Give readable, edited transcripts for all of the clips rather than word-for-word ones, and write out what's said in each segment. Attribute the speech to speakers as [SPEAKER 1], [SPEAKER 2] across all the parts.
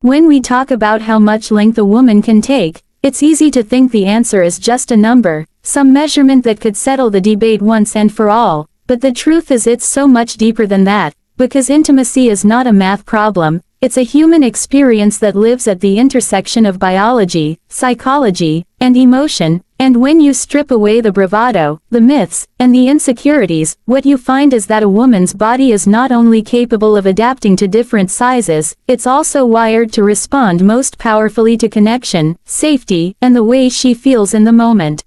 [SPEAKER 1] When we talk about how much length a woman can take, it's easy to think the answer is just a number, some measurement that could settle the debate once and for all, but the truth is it's so much deeper than that, because intimacy is not a math problem, it's a human experience that lives at the intersection of biology, psychology, and emotion, and when you strip away the bravado, the myths, and the insecurities, what you find is that a woman's body is not only capable of adapting to different sizes, it's also wired to respond most powerfully to connection, safety, and the way she feels in the moment.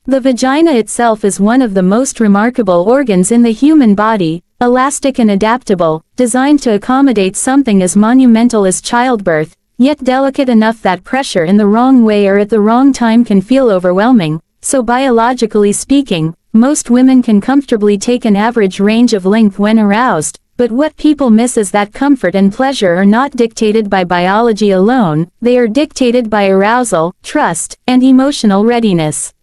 [SPEAKER 1] The vagina itself is one of the most remarkable organs in the human body, elastic and adaptable, designed to accommodate something as monumental as childbirth, yet delicate enough that pressure in the wrong way or at the wrong time can feel overwhelming. So biologically speaking, most women can comfortably take an average range of length when aroused, but what people miss is that comfort and pleasure are not dictated by biology alone, they are dictated by arousal, trust, and emotional readiness.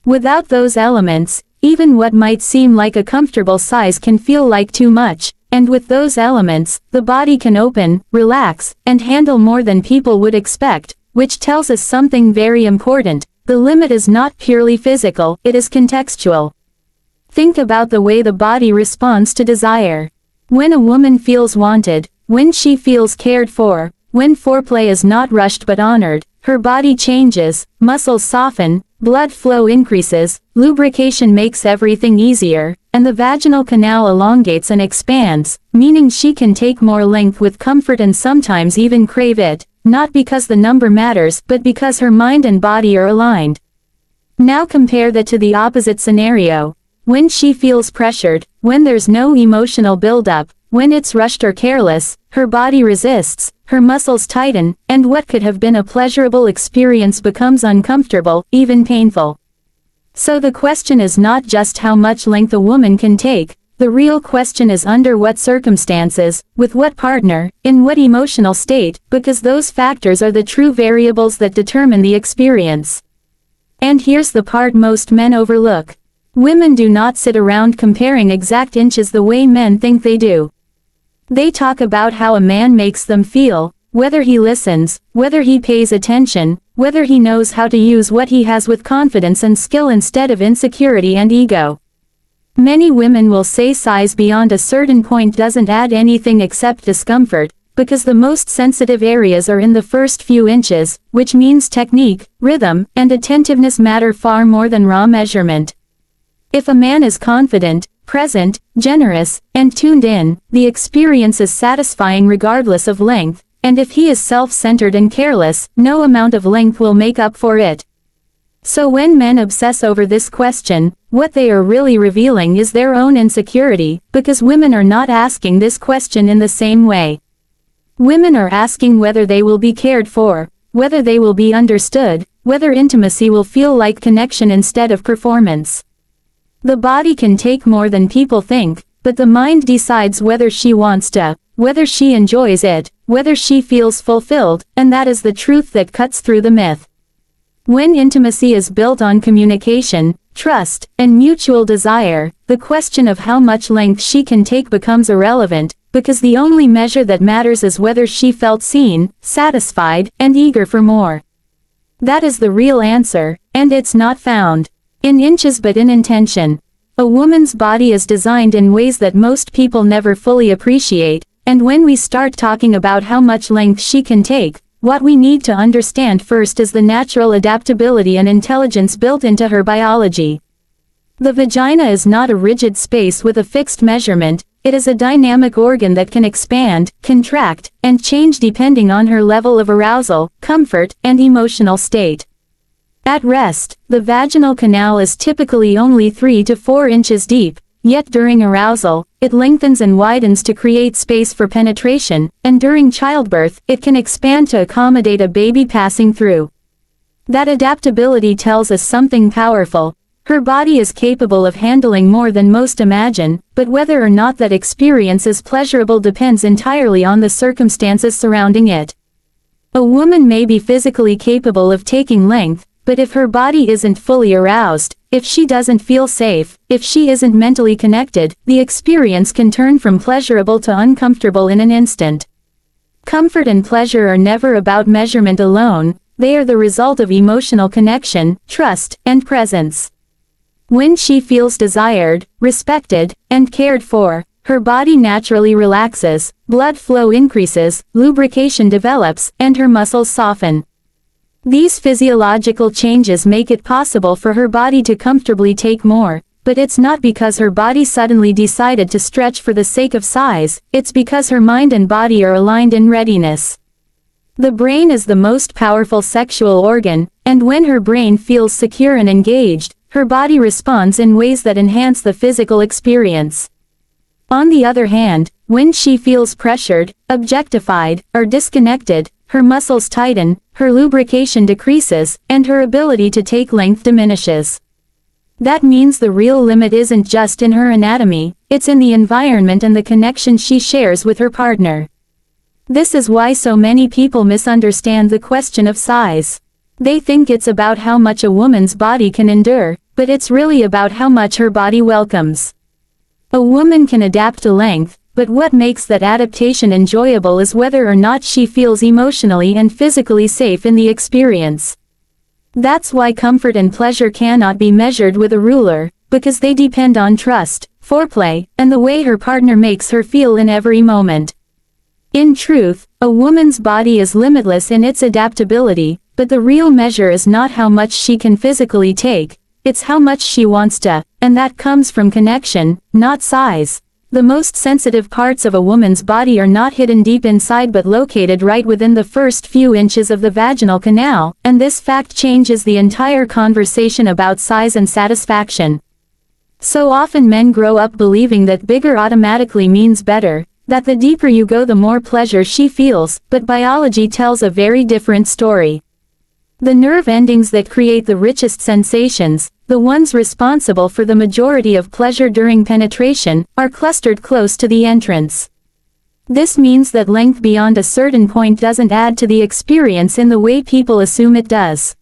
[SPEAKER 1] Without those elements, even what might seem like a comfortable size can feel like too much, and with those elements, the body can open, relax, and handle more than people would expect, which tells us something very important. The limit is not purely physical, it is contextual. Think about the way the body responds to desire. When a woman feels wanted, when she feels cared for, when foreplay is not rushed but honored, her body changes, muscles soften, blood flow increases, lubrication makes everything easier, and the vaginal canal elongates and expands, meaning she can take more length with comfort and sometimes even crave it, not because the number matters, but because her mind and body are aligned. Now compare that to the opposite scenario. When she feels pressured, when there's no emotional buildup, when it's rushed or careless, her body resists, her muscles tighten, and what could have been a pleasurable experience becomes uncomfortable, even painful. So the question is not just how much length a woman can take, the real question is under what circumstances, with what partner, in what emotional state, because those factors are the true variables that determine the experience. And here's the part most men overlook. Women do not sit around comparing exact inches the way men think they do. They talk about how a man makes them feel, whether he listens, whether he pays attention, whether he knows how to use what he has with confidence and skill instead of insecurity and ego. Many women will say size beyond a certain point doesn't add anything except discomfort, because the most sensitive areas are in the first few inches, which means technique, rhythm, and attentiveness matter far more than raw measurement. If a man is confident, present, generous, and tuned in, the experience is satisfying regardless of length, and if he is self-centered and careless, no amount of length will make up for it. So when men obsess over this question, what they are really revealing is their own insecurity, because women are not asking this question in the same way. Women are asking whether they will be cared for, whether they will be understood, whether intimacy will feel like connection instead of performance. The body can take more than people think, but the mind decides whether she wants to, whether she enjoys it, whether she feels fulfilled, and that is the truth that cuts through the myth. When intimacy is built on communication, trust, and mutual desire, the question of how much length she can take becomes irrelevant, because the only measure that matters is whether she felt seen, satisfied, and eager for more. That is the real answer, and it's not found in inches but in intention. A woman's body is designed in ways that most people never fully appreciate, and when we start talking about how much length she can take, what we need to understand first is the natural adaptability and intelligence built into her biology. The vagina is not a rigid space with a fixed measurement, it is a dynamic organ that can expand, contract, and change depending on her level of arousal, comfort, and emotional state. At rest, the vaginal canal is typically only 3 to 4 inches deep, yet during arousal, it lengthens and widens to create space for penetration, and during childbirth, it can expand to accommodate a baby passing through. That adaptability tells us something powerful. Her body is capable of handling more than most imagine, but whether or not that experience is pleasurable depends entirely on the circumstances surrounding it. A woman may be physically capable of taking length, but if her body isn't fully aroused, if she doesn't feel safe, if she isn't mentally connected, the experience can turn from pleasurable to uncomfortable in an instant. Comfort and pleasure are never about measurement alone, they are the result of emotional connection, trust, and presence. When she feels desired, respected, and cared for, her body naturally relaxes, blood flow increases, lubrication develops, and her muscles soften. These physiological changes make it possible for her body to comfortably take more, but it's not because her body suddenly decided to stretch for the sake of size, it's because her mind and body are aligned in readiness. The brain is the most powerful sexual organ, and when her brain feels secure and engaged, her body responds in ways that enhance the physical experience. On the other hand, when she feels pressured, objectified, or disconnected, her muscles tighten, her lubrication decreases, and her ability to take length diminishes. That means the real limit isn't just in her anatomy, it's in the environment and the connection she shares with her partner. This is why so many people misunderstand the question of size. They think it's about how much a woman's body can endure, but it's really about how much her body welcomes. A woman can adapt to length, but what makes that adaptation enjoyable is whether or not she feels emotionally and physically safe in the experience. That's why comfort and pleasure cannot be measured with a ruler, because they depend on trust, foreplay, and the way her partner makes her feel in every moment. In truth, a woman's body is limitless in its adaptability, but the real measure is not how much she can physically take, it's how much she wants to, and that comes from connection, not size. The most sensitive parts of a woman's body are not hidden deep inside but located right within the first few inches of the vaginal canal, and this fact changes the entire conversation about size and satisfaction. So often men grow up believing that bigger automatically means better, that the deeper you go the more pleasure she feels, but biology tells a very different story. The nerve endings that create the richest sensations, the ones responsible for the majority of pleasure during penetration, are clustered close to the entrance. This means that length beyond a certain point doesn't add to the experience in the way people assume it does.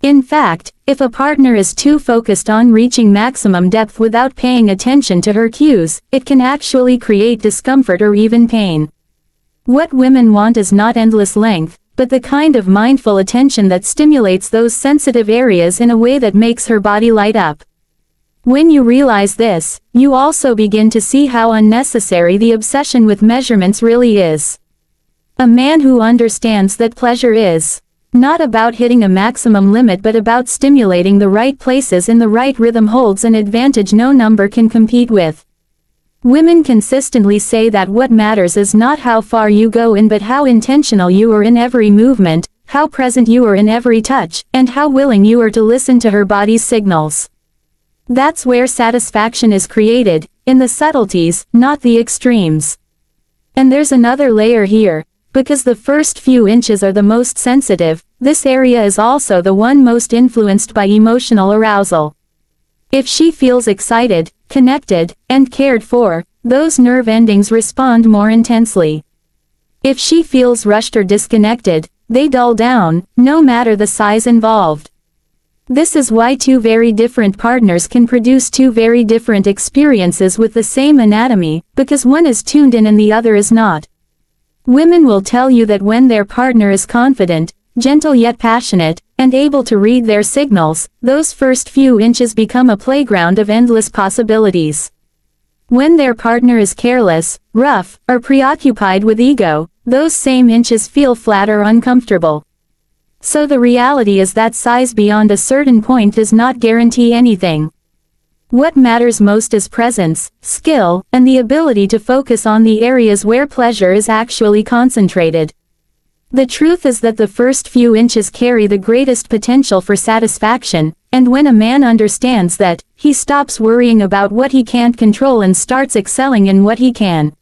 [SPEAKER 1] In fact, if a partner is too focused on reaching maximum depth without paying attention to her cues, it can actually create discomfort or even pain. What women want is not endless length, but the kind of mindful attention that stimulates those sensitive areas in a way that makes her body light up. When you realize this, you also begin to see how unnecessary the obsession with measurements really is. A man who understands that pleasure is not about hitting a maximum limit but about stimulating the right places in the right rhythm holds an advantage no number can compete with. Women consistently say that what matters is not how far you go in but how intentional you are in every movement, how present you are in every touch, and how willing you are to listen to her body's signals. That's where satisfaction is created, in the subtleties, not the extremes. And there's another layer here, because the first few inches are the most sensitive, this area is also the one most influenced by emotional arousal. If she feels excited, connected, and cared for, those nerve endings respond more intensely. If she feels rushed or disconnected, they dull down, no matter the size involved. This is why two very different partners can produce two very different experiences with the same anatomy, because one is tuned in and the other is not. Women will tell you that when their partner is confident, gentle yet passionate, and able to read their signals, those first few inches become a playground of endless possibilities. When their partner is careless, rough, or preoccupied with ego, those same inches feel flat or uncomfortable. So the reality is that size beyond a certain point does not guarantee anything. What matters most is presence, skill, and the ability to focus on the areas where pleasure is actually concentrated. The truth is that the first few inches carry the greatest potential for satisfaction, and when a man understands that, he stops worrying about what he can't control and starts excelling in what he can.